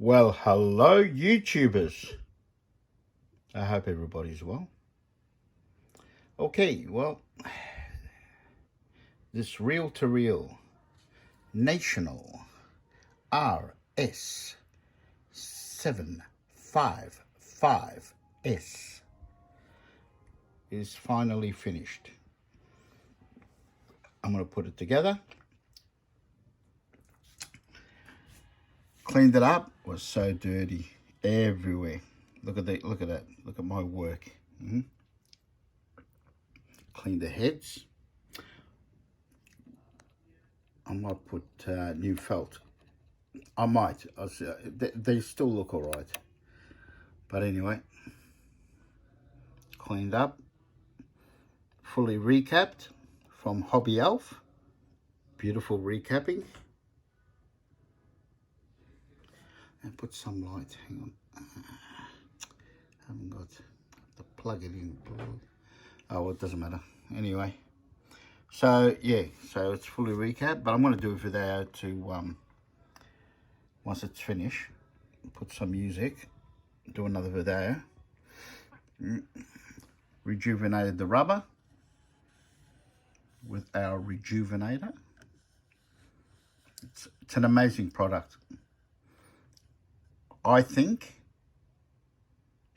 Well, hello YouTubers. I hope everybody's well. Okay, well, this reel-to-reel national RS-755S is finally finished. I'm going to put it together. Cleaned it up. It was so dirty everywhere. Look at that. Look at that. Look at my work. Cleaned the heads. I might put new felt. I might. They still look all right. But anyway, cleaned up. Fully recapped from Hobbyalf. Beautiful recapping. And put some light. Hang on. Haven't got to plug it in. Oh, well, it doesn't matter. Anyway. So yeah, so it's fully recapped, but I'm going to do a video to once it's finished, put some music, do another video. Rejuvenated the rubber with our rejuvenator. It's an amazing product. I think,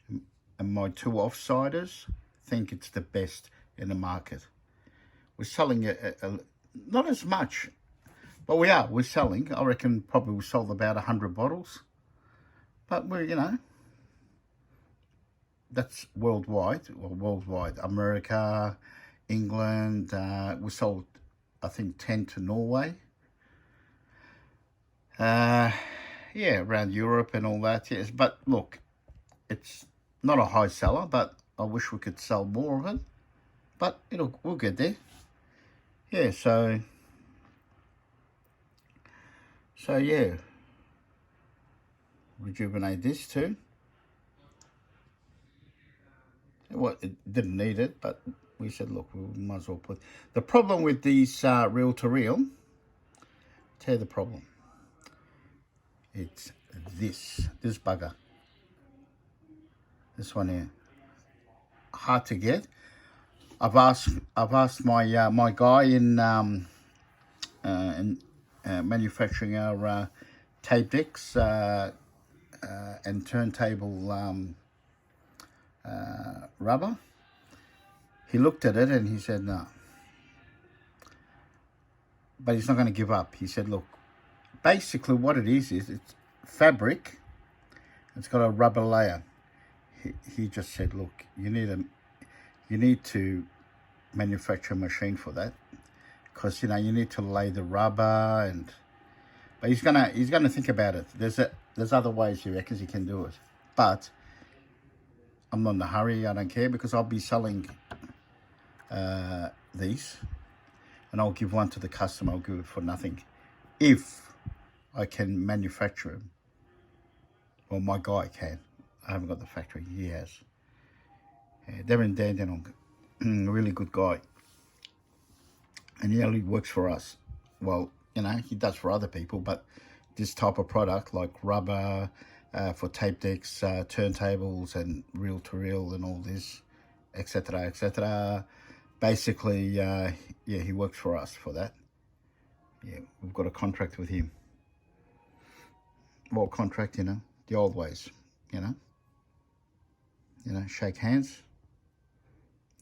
and my two offsiders think it's the best in the market. We're selling it not as much, but we're selling. I reckon probably we sold about 100 bottles. But we're, that's worldwide, or worldwide. America, England, we sold, I think, 10 to Norway. Yeah, around Europe and all that, yes. But look, it's not a high seller, but I wish we could sell more of it. But we'll get there. Yeah, so yeah, rejuvenate this too. Well, it didn't need it, but we said, look, we might as well put. The problem with these reel-to-reel, tell you the problem. It's this bugger. This one here. Hard to get. I've asked my my guy in manufacturing our tape decks and turntable rubber. He looked at it and he said no. But he's not going to give up. He said, look, basically what it is it's fabric. It's got a rubber layer. He just said, look, you need to manufacture a machine for that, because you need to lay the rubber but he's gonna think about it. There's other ways he reckons he can do it, but I'm not in a hurry. I don't care, because I'll be selling these, and I'll give one to the customer. I'll give it for nothing if I can manufacture them. Well, my guy can. I haven't got the factory. He has. They're in Dandenong. Really good guy. And he only works for us. Well, he does for other people, but this type of product, like rubber, for tape decks, turntables, and reel-to-reel and all this, etc., etc. Basically, yeah, he works for us for that. Yeah, we've got a contract with him. Well, contract, the old ways, shake hands.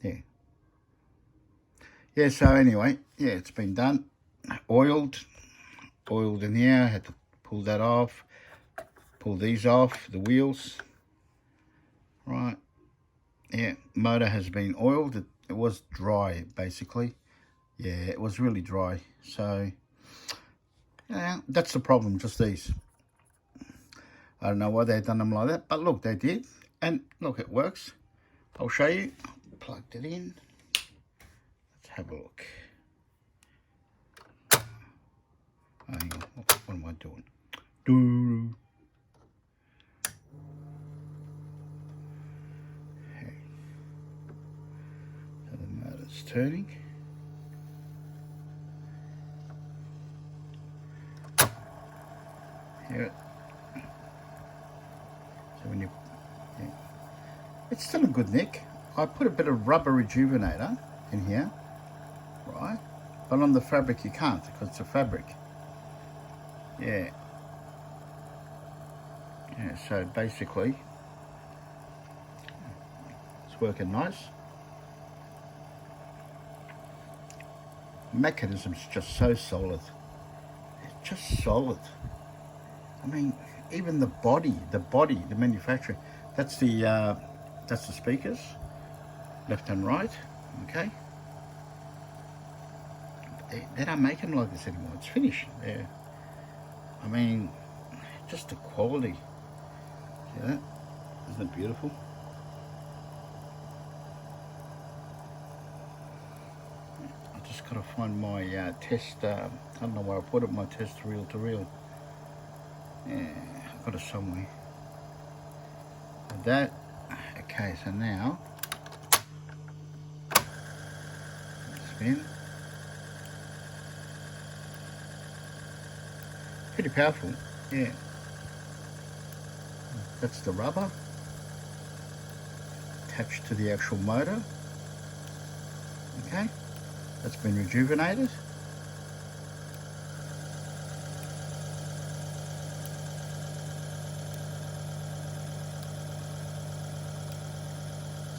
Yeah. Yeah, so anyway, yeah, it's been done. Oiled in here. Had to pull that off. Pull these off, the wheels. Right. Yeah, motor has been oiled. It was dry, basically. Yeah, it was really dry. So, yeah, that's the problem, just these. I don't know why they've done them like that, but look, they did. And look, it works. I'll show you. Plugged it in. Let's have a look. Hang on. What am I doing? Okay. So the motor's turning. Here. when you, yeah. It's still a good nick. I put a bit of rubber rejuvenator in here, right? But on the fabric you can't because it's a fabric. Yeah. Yeah, so basically, it's working nice. Mechanism's just so solid. It's just solid. I mean, even the body, the manufacturing. That's the speakers, left and right. Okay. They don't make them like this anymore. It's finished. Yeah. I mean, just the quality. See that? Isn't it beautiful? I just got to find my test. I don't know where I put it. My test reel to reel. Yeah, I've got it somewhere. That. Okay, so now spin. Pretty powerful, yeah. That's the rubber attached to the actual motor. Okay, that's been rejuvenated.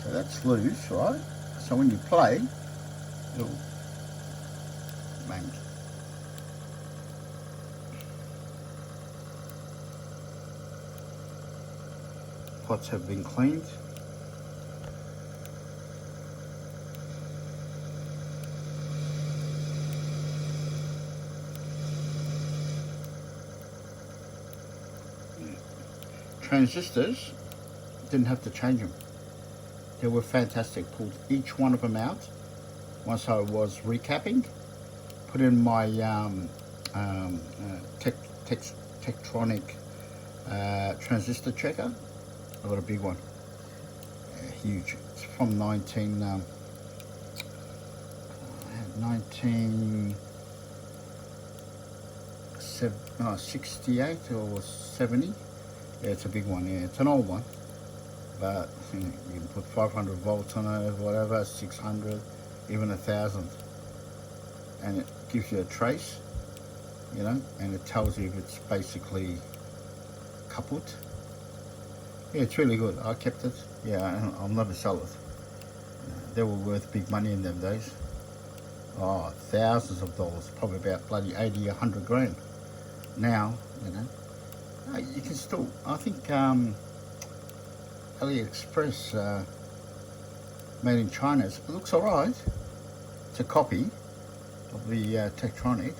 So that's loose, right? So when you play, it'll bang. Pots have been cleaned. Transistors, didn't have to change them. They were fantastic. Pulled each one of them out once I was recapping. Put in my Tektronix transistor checker. I got a big one, huge. It's from 1968 or 70. Yeah, it's a big one. Yeah, it's an old one, but you can put 500 volts on it, whatever, 600, even 1,000, and it gives you a trace, you know, and it tells you if it's basically kaput. Yeah, it's really good. I kept it. Yeah, I'll never sell it. They were worth big money in them days. Oh, thousands of dollars, probably about bloody 80, 100 grand. Now, you know, you can still, I think AliExpress made in China, it looks alright. It's a copy of the Tektronix.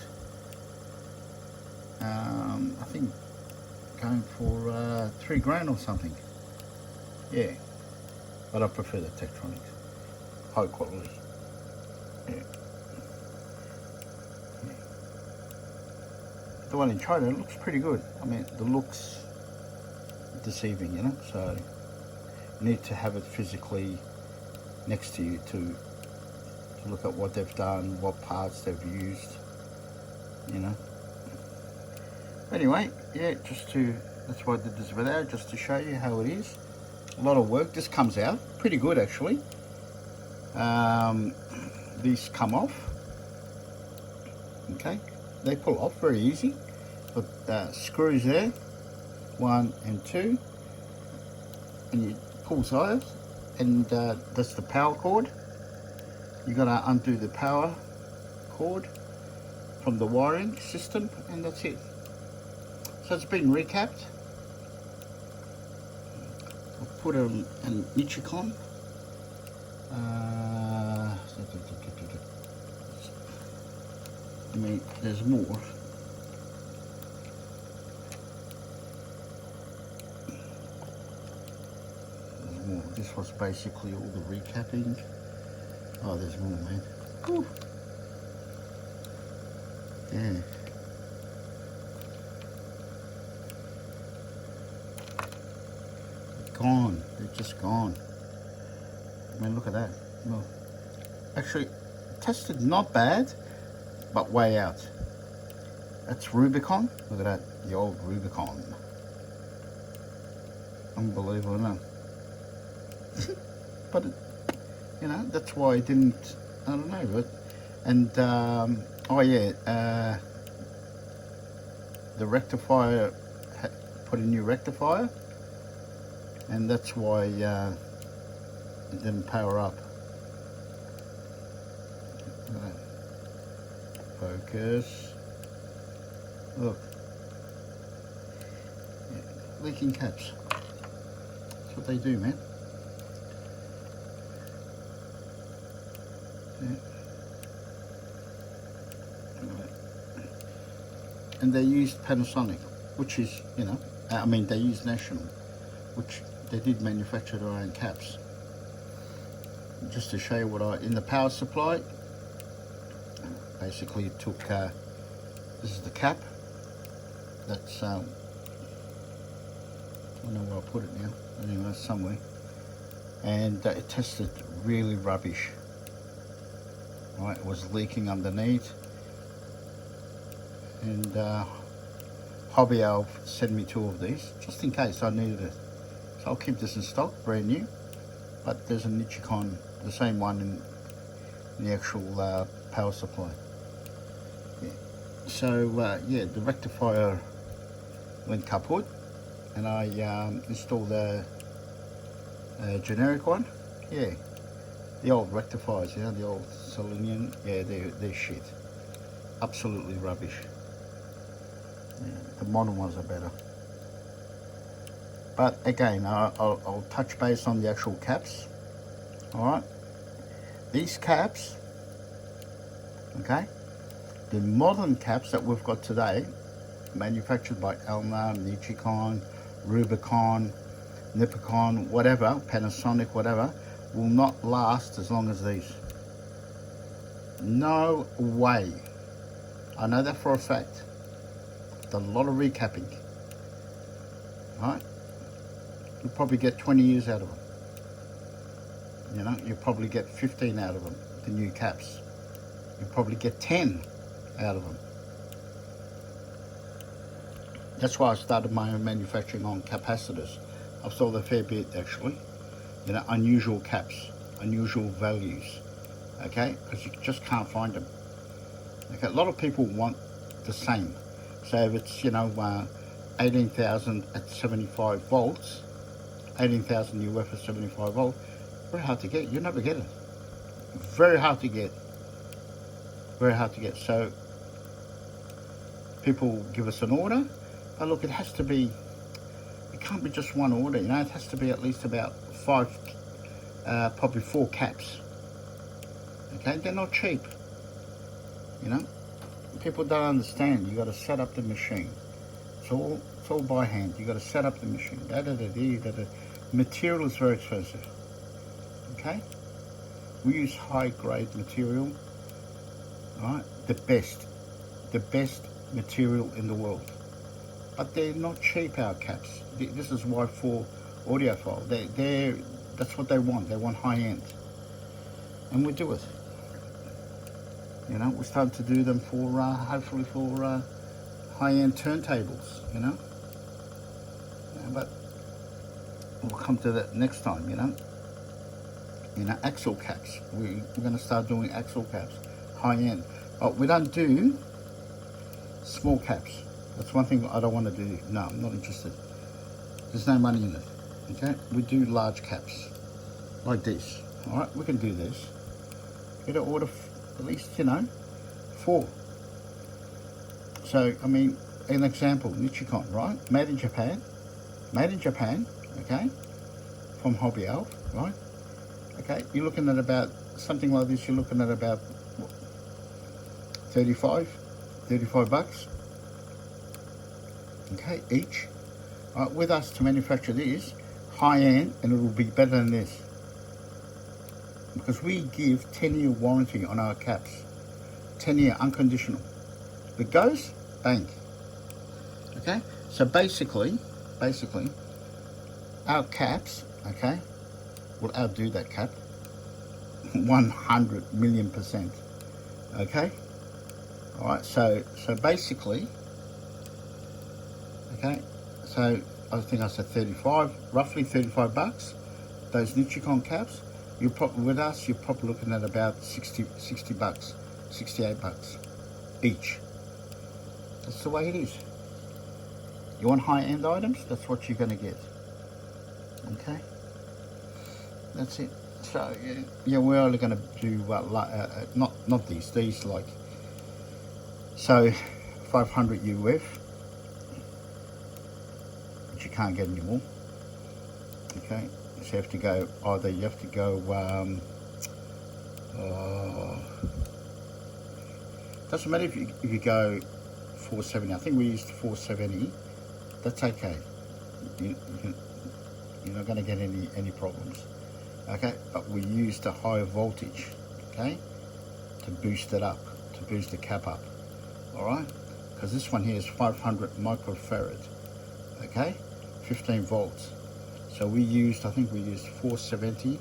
I think going for 3 grand or something. Yeah, but I prefer the Tektronix, high quality. Yeah. The one in China looks pretty good. I mean, the looks deceiving, you know, so you need to have it physically next to you to look at what they've done, what parts they've used, you know. Anyway, yeah, that's why I did this video, just to show you how it is. A lot of work. This comes out pretty good, actually. These come off. Okay, they pull off very easy. But screws there, 1 and 2, and you pull sides, and that's the power cord. You gotta undo the power cord from the wiring system, and that's it. So it's been recapped. I'll put an Ichicon. I mean, there's more. This was basically all the recapping. Oh, there's more, man. Whew. Yeah. Gone. They're just gone. I mean, look at that. Look. Actually, tested not bad, but way out. That's Rubicon. Look at that. The old Rubicon. unbelievable, no? But it, you know, that's why I didn't, I don't know, but, and oh yeah, the rectifier, put a new rectifier, and that's why it didn't power up. Focus. Look, yeah, leaking caps. That's what they do, man. Yeah. And they used Panasonic, which is, you know, I mean, they used National, which they did manufacture their own caps. Just to show you what in the power supply, basically it took, this is the cap, that's, I don't know where I put it now, anyway, somewhere, and it tested really rubbish, right, it was leaking underneath, and Hobbyalf sent me 2 of these, just in case I needed it, so I'll keep this in stock, brand new, but there's a Nichicon, the same one in the actual power supply. Yeah. So yeah, the rectifier went kaput, and I installed a generic one. Yeah, the old rectifiers, you know, the old Selenium. Yeah, they're shit, absolutely rubbish. Yeah, the modern ones are better. But again, I'll touch base on the actual caps. All right, these caps, okay, the modern caps that we've got today, manufactured by Elna, Nichicon, Rubicon, Nippon, whatever, Panasonic, whatever, will not last as long as these. No way. I know that for a fact. Done a lot of recapping. Right? You'll probably get 20 years out of them. You know, you'll probably get 15 out of them, the new caps. You'll probably get 10 out of them. That's why I started my own manufacturing on capacitors. I've sold a fair bit actually. You know, unusual caps, unusual values. Okay, because you just can't find them. Okay, a lot of people want the same. So if it's, you know, 18,000 at 75 volts, 18,000 UF at 75 volts, very hard to get. You never get it. Very hard to get. Very hard to get. So people give us an order, but look, it has to be, it can't be just one order, you know, it has to be at least about 5, probably 4 caps. Okay, they're not cheap. You know, people don't understand. You got to set up the machine. It's all by hand. You got to set up the machine. Material is very expensive. Okay, we use high grade material. All right, the best material in the world. But they're not cheap, our caps. This is why for audiophile, that's what they want. They want high end, and we do it. You know, we're starting to do them for hopefully for high-end turntables. You know, yeah, but we'll come to that next time. You know, axle caps. We're going to start doing axle caps, high-end. But we don't do small caps. That's one thing I don't want to do. No, I'm not interested. There's no money in it. Okay, we do large caps like this. All right, we can do this. Get an order at least, you know, 4. So I mean, an example, Nichicon, right? Made in Japan, okay, from Hobbyalf, right? Okay, you're looking at about something like this. You're looking at about what, 35 bucks. Okay, each. With us to manufacture this high end, and it will be better than this because we give 10-year warranty on our caps. 10-year unconditional. If it goes, bang. Okay, so basically our caps, okay, will outdo that cap 100 million %. Okay, all right, so basically, okay, so I think I said 35, roughly 35 bucks. Those Nutricon caps, you probably with us, you're probably looking at about 60 bucks, 68 bucks each. That's the way it is. You want high-end items? That's what you're going to get. Okay, that's it. So yeah, we're only going to do not these like, so 500 UF, which you can't get anymore. Okay, so you have to go either doesn't matter if you go 470. I think we used 470. That's okay. You're not going to get any problems. Okay, but we used a higher voltage, okay, to boost it up, to boost the cap up. All right, because this one here is 500 microfarad. Okay, 15 volts. So we used, I think we used 470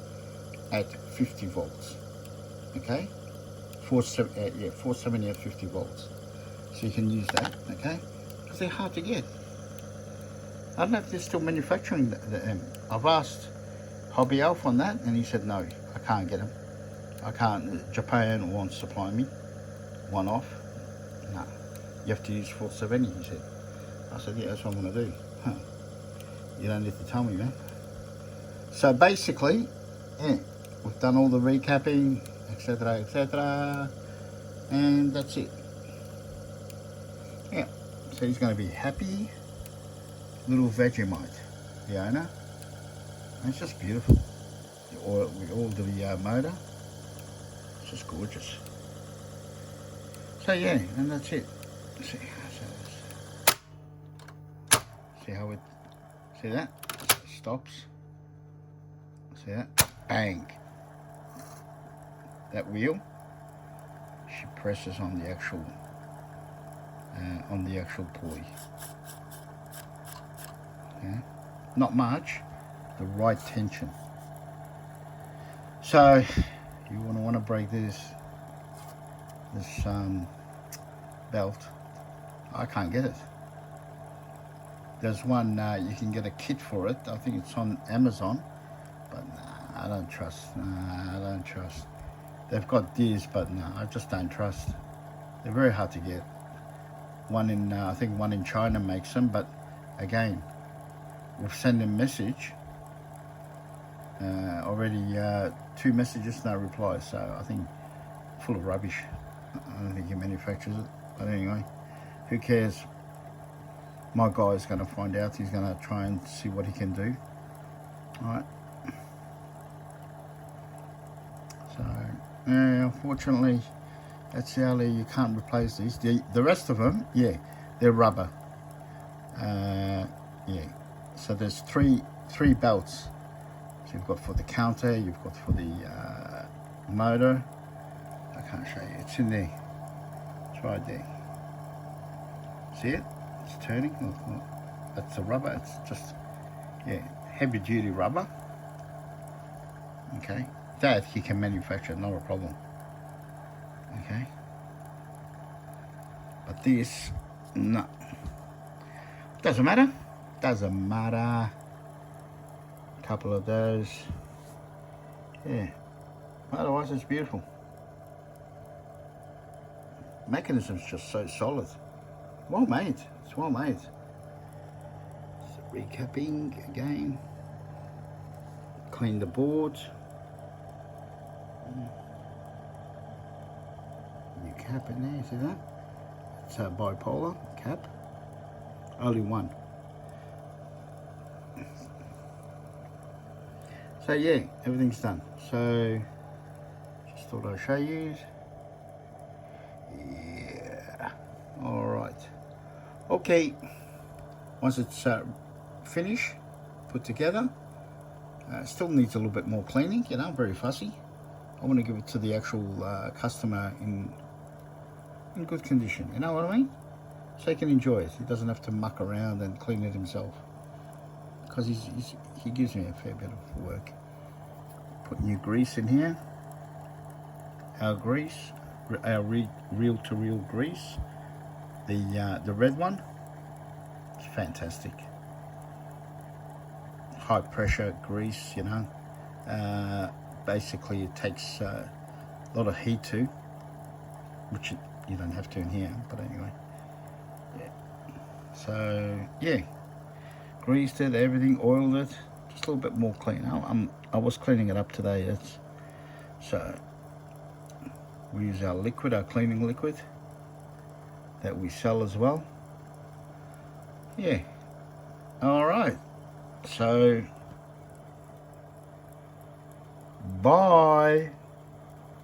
at 50 volts. Okay, 470 at 50 volts. So you can use that, okay, because they're hard to get. I don't know if they're still manufacturing them. I've asked Hobbyalf on that, and he said no, I can't get them. I can't. Japan won't supply me. One off. No, you have to use 470. He said. I said, yeah, that's what I'm going to do. Huh. You don't need to tell me, man. So basically, yeah, we've done all the recapping, etc., and that's it. Yeah, so he's going to be happy. Little Vegemite, the owner. And it's just beautiful. We all do the motor. It's just gorgeous. So yeah, and that's it. See how it, see that? It stops. See that? Bang. That wheel, she presses on the actual pulley. Okay. Not much, the right tension. So you want to break this belt. I can't get it. There's one you can get a kit for it. I think it's on Amazon, but nah, I don't trust. Nah, I don't trust. They've got these, but no, I just don't trust. They're very hard to get. One in I think one in China makes them, but again, we've sent them message already, 2 messages, no reply. So I think full of rubbish. I don't think he manufactures it, but anyway, who cares? My guy's going to find out. He's going to try and see what he can do. All right. So yeah, unfortunately, that's how you can't replace these. The rest of them, yeah, they're rubber. Yeah. So there's three belts. So you've got for the counter, you've got for the motor. I can't show you. It's in there. It's right there. See it? It's turning. Look. That's the rubber. It's just, yeah, heavy duty rubber. Okay. That he can manufacture, not a problem. Okay. But this, no. Doesn't matter. Doesn't matter. Couple of those. Yeah. Otherwise, it's beautiful. Mechanism's just so solid. Well made. It's well made. So recapping again. Clean the board. New cap in there. See that? It's a bipolar cap. Only one. So yeah, everything's done. So just thought I'd show you. Yeah. All right. Okay. Once it's finished, put together, still needs a little bit more cleaning. You know, very fussy. I want to give it to the actual customer in good condition. You know what I mean? So he can enjoy it. He doesn't have to muck around and clean it himself. Because he gives me a fair bit of work. Put new grease in here. Our grease, our reel-to-reel grease. The red one. It's fantastic. high pressure grease, you know. Basically it takes a lot of heat too, which you don't have to in here, but anyway. Yeah. So yeah, greased it, everything, oiled it, just a little bit more clean. I was cleaning it up today. So we use our liquid, our cleaning liquid that we sell as well. Yeah. All right. So bye.